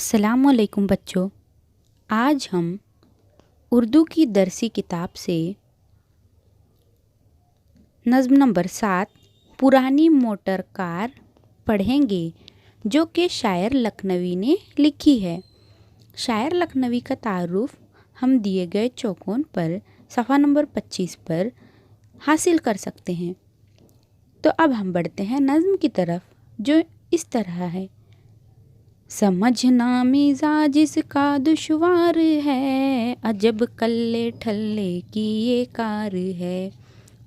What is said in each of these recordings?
अस्सलाम वालेकुम बच्चों। आज हम उर्दू की दरसी किताब से नज़्म नंबर 7 पुरानी मोटर कार पढ़ेंगे, जो कि शायर लखनवी ने लिखी है। शायर लखनवी का तारुफ हम दिए गए चौकोन पर सफ़ा नंबर 25 पर हासिल कर सकते हैं। तो अब हम बढ़ते हैं नज़्म की तरफ, जो इस तरह है। समझना मिजाज इसका दुश्वार है, अजब कल्ले ठल्ले की ये कार है।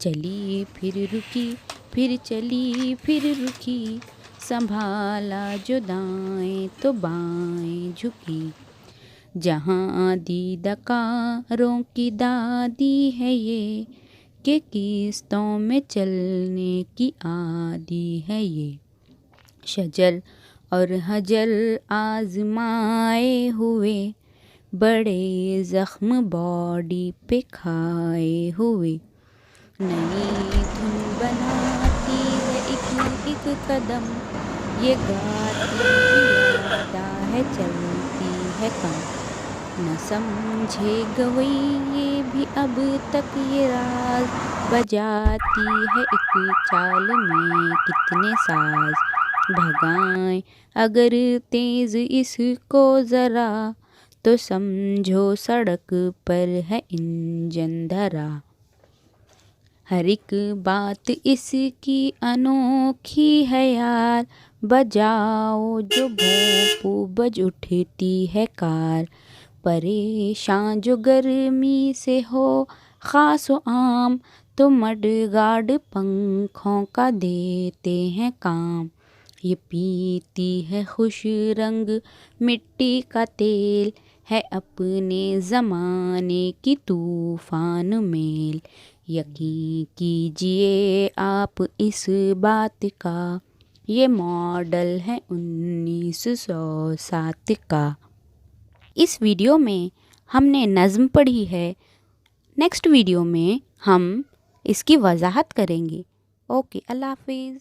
चली फिर रुकी, फिर चली फिर रुकी, संभाला जो दाएं तो बाएं झुकी। जहाँ दीदकारों की दादी है ये, कि किस्तों में चलने की आदी है ये। शजर और हजर आजमाए हुए, बड़े ज़ख्म बॉडी पे खाए हुए। नई धुन बनाती है एक एक कदम, ये गाती भी आता है चलती है कम। न समझे गवई ये भी अब तक ये राज, बजाती है एक चाल में कितने साज। भगाएं अगर तेज़ इसको ज़रा, तो समझो सड़क पर है इंजन धरा। हर एक बात इसकी अनोखी है यार, बजाओ जो भोंपू बज उठती है कार। परेशान जो गर्मी से हो ख़ास व आम, तो मडगार्ड पंखों का देते हैं काम। ये पीती है खुश रंग मिट्टी का तेल, है अपने ज़माने की तूफ़ान मेल। यकीन कीजिए आप इस बात का, ये मॉडल है 1907 का। इस वीडियो में हमने नज़्म पढ़ी है। नेक्स्ट वीडियो में हम इसकी वजाहत करेंगे। ओके, अल्लाह हाफिज़।